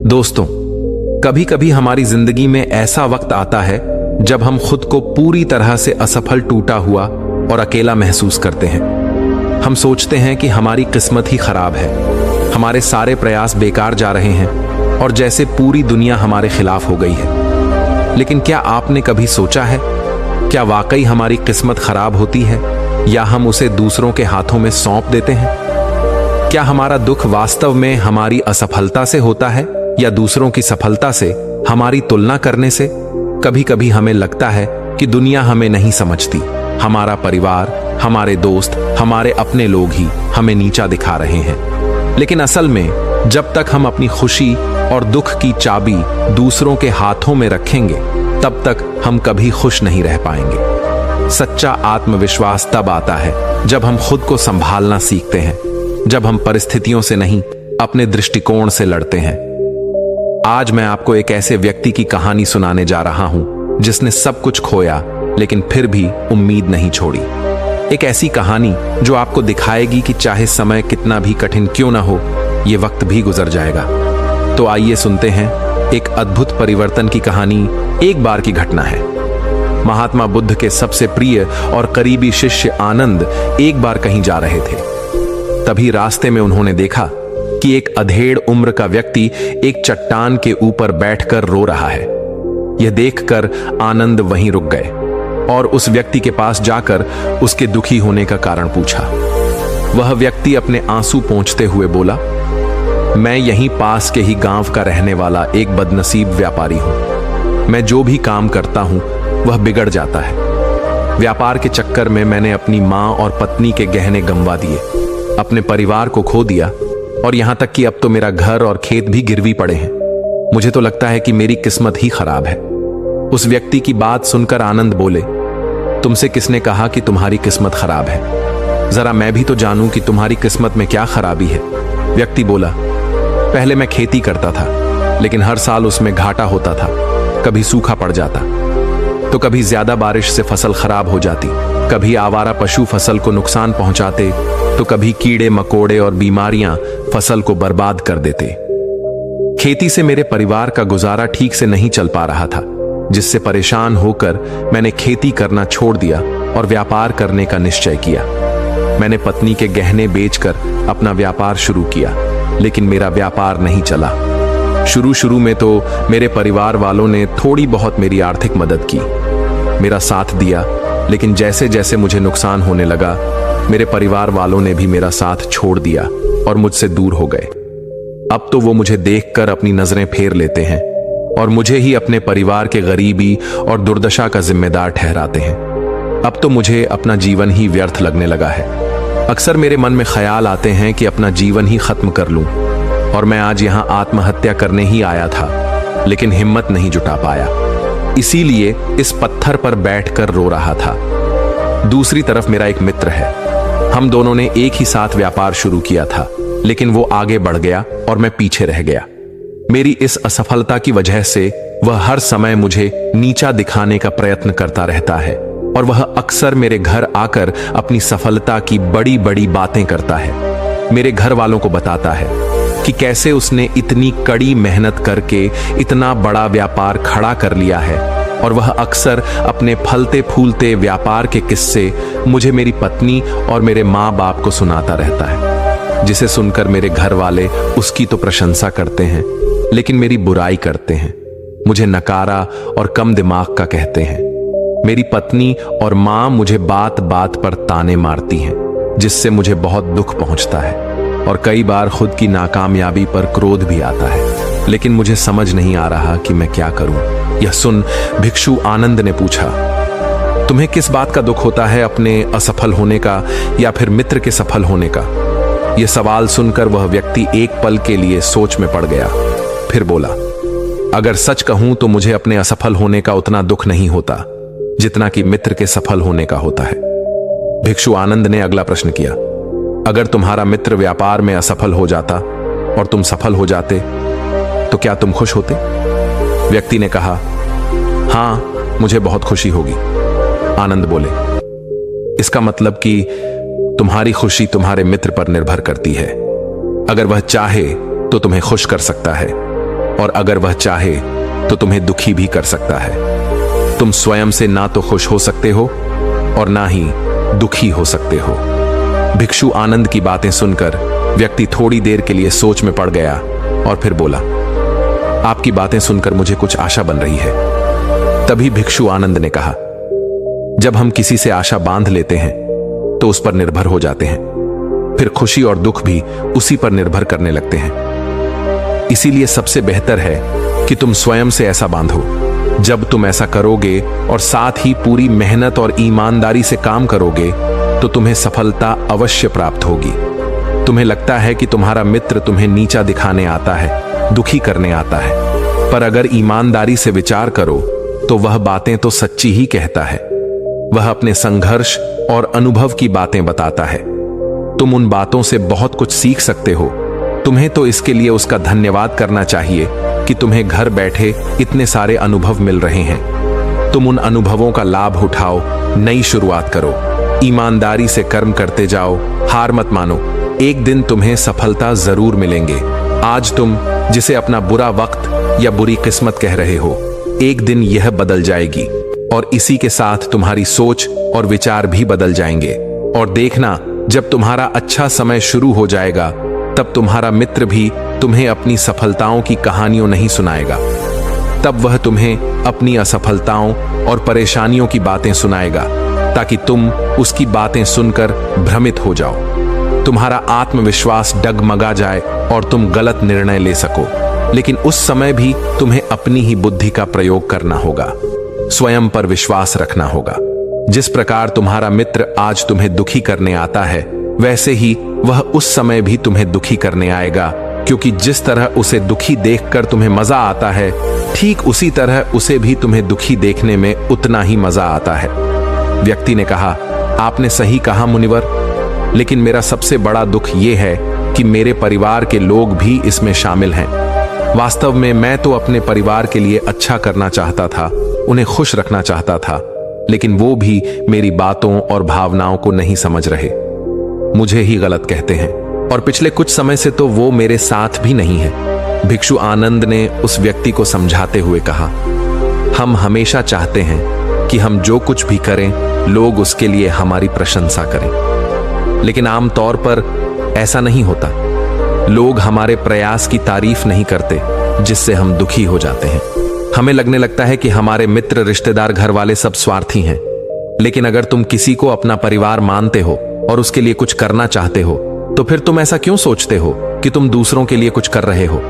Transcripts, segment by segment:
दोस्तों, कभी कभी हमारी जिंदगी में ऐसा वक्त आता है जब हम खुद को पूरी तरह से असफल, टूटा हुआ और अकेला महसूस करते हैं। हम सोचते हैं कि हमारी किस्मत ही खराब है, हमारे सारे प्रयास बेकार जा रहे हैं और जैसे पूरी दुनिया हमारे खिलाफ हो गई है। लेकिन क्या आपने कभी सोचा है, क्या वाकई हमारी किस्मत खराब होती है या हम उसे दूसरों के हाथों में सौंप देते हैं? क्या हमारा दुख वास्तव में हमारी असफलता से होता है या दूसरों की सफलता से हमारी तुलना करने से? कभी कभी हमें लगता है कि दुनिया हमें नहीं समझती, हमारा परिवार, हमारे दोस्त, हमारे अपने लोग ही हमें नीचा दिखा रहे हैं। लेकिन असल में जब तक हम अपनी खुशी और दुख की चाबी दूसरों के हाथों में रखेंगे, तब तक हम कभी खुश नहीं रह पाएंगे। सच्चा आत्मविश्वास तब आता है जब हम खुद को संभालना सीखते हैं, जब हम परिस्थितियों से नहीं, अपने दृष्टिकोण से लड़ते हैं। आज मैं आपको एक ऐसे व्यक्ति की कहानी सुनाने जा रहा हूं जिसने सब कुछ खोया लेकिन फिर भी उम्मीद नहीं छोड़ी। एक ऐसी कहानी जो आपको दिखाएगी कि चाहे समय कितना भी कठिन क्यों ना हो, यह वक्त भी गुजर जाएगा। तो आइए सुनते हैं एक अद्भुत परिवर्तन की कहानी। एक बार की घटना है। महात्मा बुद्ध के सबसे प्रिय और करीबी शिष्य आनंद एक बार कहीं जा रहे थे। तभी रास्ते में उन्होंने देखा कि एक अधेड़ उम्र का व्यक्ति एक चट्टान के ऊपर बैठकर रो रहा है। यह देखकर आनंद वहीं रुक गए और उस व्यक्ति के पास जाकर उसके दुखी होने का कारण पूछा। वह व्यक्ति अपने आंसू पोंछते हुए बोला, मैं यहीं पास के ही गांव का रहने वाला एक बदनसीब व्यापारी हूं। मैं जो भी काम करता हूं वह बिगड़ जाता है। व्यापार के चक्कर में मैंने अपनी मां और पत्नी के गहने गंवा दिए, अपने परिवार को खो दिया और यहां तक कि अब तो मेरा घर और खेत भी गिरवी पड़े हैं। मुझे तो लगता है कि मेरी किस्मत ही खराब है। उस व्यक्ति की बात सुनकर आनंद बोले, तुमसे किसने कहा कि तुम्हारी किस्मत खराब है? जरा मैं भी तो जानूं कि तुम्हारी किस्मत में क्या खराबी है। व्यक्ति बोला, पहले मैं खेती करता था, लेकिन हर साल उसमें घाटा होता था। कभी सूखा पड़ जाता तो कभी ज्यादा बारिश से फसल खराब हो जाती, कभी आवारा पशु फसल को नुकसान पहुंचाते तो कभी कीड़े मकोड़े और बीमारियां फसल को बर्बाद कर देते। खेती से मेरे परिवार का गुजारा ठीक से नहीं चल पा रहा था, जिससे परेशान होकर मैंने खेती करना छोड़ दिया और व्यापार करने का निश्चय किया। मैंने पत्नी के गहने बेचकर अपना व्यापार शुरू किया, लेकिन मेरा व्यापार नहीं चला। शुरू में तो मेरे परिवार वालों ने थोड़ी बहुत मेरी आर्थिक मदद की, मेरा साथ दिया, लेकिन जैसे जैसे मुझे नुकसान होने लगा, मेरे परिवार वालों ने भी मेरा साथ छोड़ दिया और मुझसे दूर हो गए। अब तो वो मुझे देखकर अपनी नजरें फेर लेते हैं और मुझे ही अपने परिवार के गरीबी और दुर्दशा का जिम्मेदार ठहराते हैं। अब तो मुझे अपना जीवन ही व्यर्थ लगने लगा है। अक्सर मेरे मन में ख्याल आते हैं कि अपना जीवन ही खत्म कर लूं, और मैं आज यहां आत्महत्या करने ही आया था, लेकिन हिम्मत नहीं जुटा पाया, इसीलिए इस पत्थर पर बैठकर रो रहा था। दूसरी तरफ मेरा एक मित्र है। हम दोनों ने एक ही साथ व्यापार शुरू किया था, लेकिन वो आगे बढ़ गया और मैं पीछे रह गया। मेरी इस असफलता की वजह से वह हर समय मुझे नीचा दिखाने का प्रयत्न करता रहता है और वह अक्सर मेरे घर आकर अपनी सफलता की बड़ी बड़ी बातें करता है। मेरे घर वालों को बताता है कि कैसे उसने इतनी कड़ी मेहनत करके इतना बड़ा व्यापार खड़ा कर लिया है, और वह अक्सर अपने फलते फूलते व्यापार के किस्से मुझे, मेरी पत्नी और मेरे माँ बाप को सुनाता रहता है, जिसे सुनकर मेरे घर वाले उसकी तो प्रशंसा करते हैं, लेकिन मेरी बुराई करते हैं, मुझे नकारा और कम दिमाग का कहते हैं। मेरी पत्नी और माँ मुझे बात बात पर ताने मारती हैं, जिससे मुझे बहुत दुख पहुंचता है और कई बार खुद की नाकामयाबी पर क्रोध भी आता है, लेकिन मुझे समझ नहीं आ रहा कि मैं क्या करूं। यह सुन भिक्षु आनंद ने पूछा, तुम्हें किस बात का दुख होता है, अपने असफल होने का या फिर मित्र के सफल होने का? यह सवाल सुनकर वह व्यक्ति एक पल के लिए सोच में पड़ गया, फिर बोला, अगर सच कहूं तो मुझे अपने असफल होने का उतना दुख नहीं होता जितना कि मित्र के सफल होने का होता है। भिक्षु आनंद ने अगला प्रश्न किया, अगर तुम्हारा मित्र व्यापार में असफल हो जाता और तुम सफल हो जाते तो क्या तुम खुश होते? व्यक्ति ने कहा, हां, मुझे बहुत खुशी होगी। आनंद बोले, इसका मतलब कि तुम्हारी खुशी तुम्हारे मित्र पर निर्भर करती है। अगर वह चाहे तो तुम्हें खुश कर सकता है, और अगर वह चाहे तो तुम्हें दुखी भी कर सकता है। तुम स्वयं से ना तो खुश हो सकते हो और ना ही दुखी हो सकते हो। भिक्षु आनंद की बातें सुनकर व्यक्ति थोड़ी देर के लिए सोच में पड़ गया और फिर बोला, आपकी बातें सुनकर मुझे कुछ आशा बन रही है। तभी भिक्षु आनंद ने कहा, जब हम किसी से आशा बांध लेते हैं तो उस पर निर्भर हो जाते हैं, फिर खुशी और दुख भी उसी पर निर्भर करने लगते हैं। इसीलिए सबसे बेहतर है कि तुम स्वयं से ऐसा बांधो। जब तुम ऐसा करोगे और साथ ही पूरी मेहनत और ईमानदारी से काम करोगे तो तुम्हें सफलता अवश्य प्राप्त होगी। तुम्हें लगता है कि तुम्हारा मित्र तुम्हें नीचा दिखाने आता है, दुखी करने आता है, पर अगर ईमानदारी से विचार करो तो वह बातें तो सच्ची ही कहता है। वह अपने संघर्ष और अनुभव की बातें बताता है। तुम उन बातों से बहुत कुछ सीख सकते हो। तुम्हें तो इसके लिए उसका धन्यवाद करना चाहिए कि तुम्हें घर बैठे इतने सारे अनुभव मिल रहे हैं। तुम उन अनुभवों का लाभ उठाओ, नई शुरुआत करो, ईमानदारी से कर्म करते जाओ, हार मत मानो। एक दिन तुम्हें सफलता जरूर मिलेंगे। आज तुम जिसे अपना बुरा वक्त या बुरी किस्मत कह रहे हो, एक दिन यह बदल जाएगी और इसी के साथ तुम्हारी सोच और विचार भी बदल जाएंगे। और देखना, जब तुम्हारा अच्छा समय शुरू हो जाएगा तब तुम्हारा मित्र भी तुम्हें अपनी सफलताओं की कहानियों नहीं सुनाएगा। तब वह तुम्हें अपनी असफलताओं और परेशानियों की बातें सुनाएगा ताकि तुम उसकी बातें सुनकर भ्रमित हो जाओ, तुम्हारा आत्मविश्वास डगमगा जाए और तुम गलत निर्णय ले सको। लेकिन उस समय भी तुम्हें अपनी ही बुद्धि का प्रयोग करना होगा, स्वयं पर विश्वास रखना होगा। जिस प्रकार तुम्हारा मित्र आज तुम्हें दुखी करने आता है, वैसे ही वह उस समय भी तुम्हें दुखी करने आएगा, क्योंकि जिस तरह उसे दुखी देखकर तुम्हें मजा आता है, ठीक उसी तरह उसे भी तुम्हें दुखी देखने में उतना ही मजा आता है। व्यक्ति ने कहा, आपने सही कहा मुनिवर, लेकिन मेरा सबसे बड़ा दुख यह है कि मेरे परिवार के लोग भी इसमें शामिल हैं। वास्तव में मैं तो अपने परिवार के लिए अच्छा करना चाहता था, उन्हें खुश रखना चाहता था, लेकिन वो भी मेरी बातों और भावनाओं को नहीं समझ रहे, मुझे ही गलत कहते हैं और पिछले कुछ समय से तो वो मेरे साथ भी नहीं है। भिक्षु आनंद ने उस व्यक्ति को समझाते हुए कहा, हम हमेशा चाहते हैं कि हम जो कुछ भी करें लोग उसके लिए हमारी प्रशंसा करें, लेकिन आमतौर पर ऐसा नहीं होता। लोग हमारे प्रयास की तारीफ नहीं करते, जिससे हम दुखी हो जाते हैं। हमें लगने लगता है कि हमारे मित्र, रिश्तेदार, घर वाले सब स्वार्थी हैं। लेकिन अगर तुम किसी को अपना परिवार मानते हो और उसके लिए कुछ करना चाहते हो, तो फिर तुम ऐसा क्यों सोचते हो कि तुम दूसरों के लिए कुछ कर रहे हो?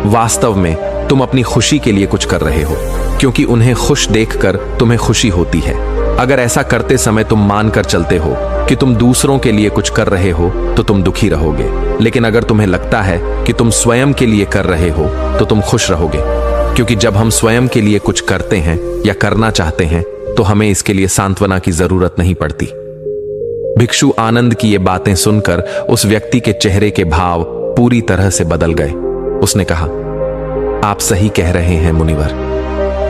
वास्तव में तुम अपनी खुशी के लिए कुछ कर रहे हो, क्योंकि उन्हें खुश देखकर तुम्हें खुशी होती है। अगर ऐसा करते समय तुम मानकर चलते हो कि तुम दूसरों के लिए कुछ कर रहे हो तो तुम दुखी रहोगे, लेकिन अगर तुम्हें लगता है कि तुम स्वयं के लिए कर रहे हो तो तुम खुश रहोगे, क्योंकि जब हम स्वयं के लिए कुछ करते हैं या करना चाहते हैं तो हमें इसके लिए सांत्वना की जरूरत नहीं पड़ती। भिक्षु आनंद की ये बातें सुनकर उस व्यक्ति के चेहरे के भाव पूरी तरह से बदल गए। उसने कहा, आप सही कह रहे हैं मुनिवर,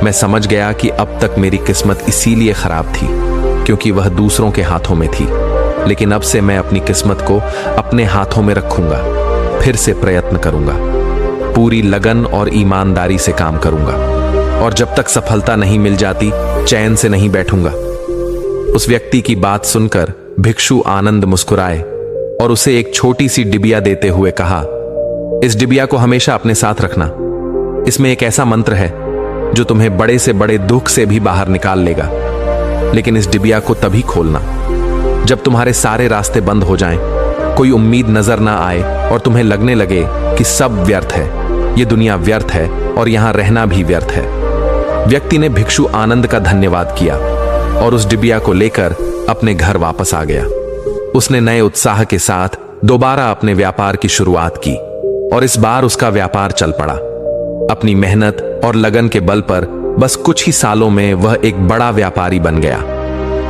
मैं समझ गया कि अब तक मेरी किस्मत इसीलिए खराब थी क्योंकि वह दूसरों के हाथों में थी, लेकिन अब से मैं अपनी किस्मत को अपने हाथों में रखूंगा, फिर से प्रयत्न करूंगा, पूरी लगन और ईमानदारी से काम करूंगा और जब तक सफलता नहीं मिल जाती चैन से नहीं बैठूंगा। उस व्यक्ति की बात सुनकर भिक्षु आनंद मुस्कुराए और उसे एक छोटी सी डिबिया देते हुए कहा, इस डिबिया को हमेशा अपने साथ रखना। इसमें एक ऐसा मंत्र है जो तुम्हें बड़े से बड़े दुख से भी बाहर निकाल लेगा, लेकिन इस डिबिया को तभी खोलना जब तुम्हारे सारे रास्ते बंद हो जाएं, कोई उम्मीद नजर ना आए और तुम्हें लगने लगे कि सब व्यर्थ है, ये दुनिया व्यर्थ है और यहां रहना भी व्यर्थ है। व्यक्ति ने भिक्षु आनंद का धन्यवाद किया और उस डिबिया को लेकर अपने घर वापस आ गया। उसने नए उत्साह के साथ दोबारा अपने व्यापार की शुरुआत की और इस बार उसका व्यापार चल पड़ा। अपनी मेहनत और लगन के बल पर बस कुछ ही सालों में वह एक बड़ा व्यापारी बन गया।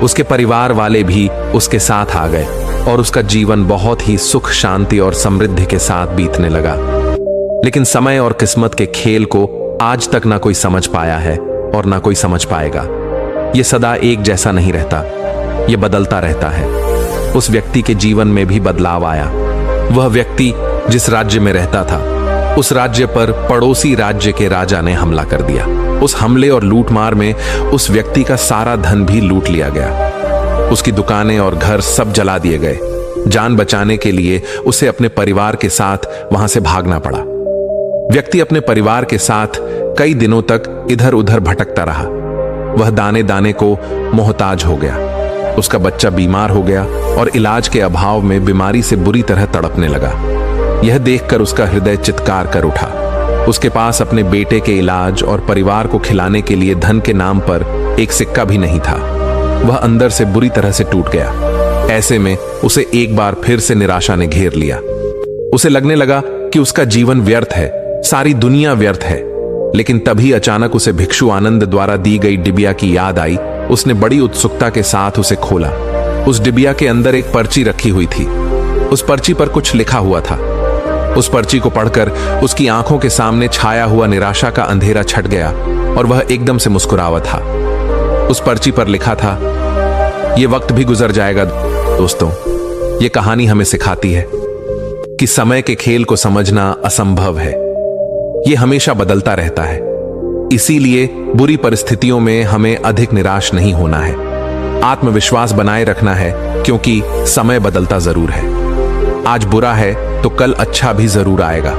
उसके परिवार वाले भी उसके साथ आ गए और उसका जीवन बहुत ही सुख, शांति और समृद्धि के साथ बीतने लगा। लेकिन समय और किस्मत के खेल को आज तक ना कोई समझ पाया है और ना कोई समझ पाएगा। यह सदा एक जैसा नहीं रहता, यह बदलता रहता है। उस व्यक्ति के जीवन में भी बदलाव आया। वह व्यक्ति जिस राज्य में रहता था उस राज्य पर पड़ोसी राज्य के राजा ने हमला कर दिया। उस हमले और लूटमार में उस व्यक्ति का सारा धन भी लूट लिया गया। उसकी दुकानें और घर सब जला दिए गए। जान बचाने के लिए उसे अपने परिवार के साथ वहां से भागना पड़ा। व्यक्ति अपने परिवार के साथ कई दिनों तक इधर उधर भटकता रहा। वह दाने दाने को मोहताज हो गया। उसका बच्चा बीमार हो गया और इलाज के अभाव में बीमारी से बुरी तरह तड़पने लगा। यह देखकर उसका हृदय चित्कार कर उठा। उसके पास अपने बेटे के इलाज और परिवार को खिलाने के लिए धन के नाम पर एक सिक्का भी नहीं था। वह अंदर से बुरी तरह से टूट गया। ऐसे में उसे एक बार फिर से निराशा ने घेर लिया। उसे लगने लगा कि उसका जीवन व्यर्थ है, सारी दुनिया व्यर्थ है। लेकिन तभी अचानक उसे भिक्षु आनंद द्वारा दी गई डिबिया की याद आई। उसने बड़ी उत्सुकता के साथ उसे खोला। उस डिबिया के अंदर एक पर्ची रखी हुई थी। उस पर्ची पर कुछ लिखा हुआ था। उस पर्ची को पढ़कर उसकी आंखों के सामने छाया हुआ निराशा का अंधेरा छट गया और वह एकदम से मुस्कुरावा था। उस पर्ची पर लिखा था, यह वक्त भी गुजर जाएगा दोस्तों। यह कहानी हमें सिखाती है कि समय के खेल को समझना असंभव है। यह हमेशा बदलता रहता है। इसीलिए बुरी परिस्थितियों में हमें अधिक निराश नहीं होना है। आत्मविश्वास बनाए रखना है, क्योंकि समय बदलता जरूर है। आज बुरा है तो कल अच्छा भी जरूर आएगा।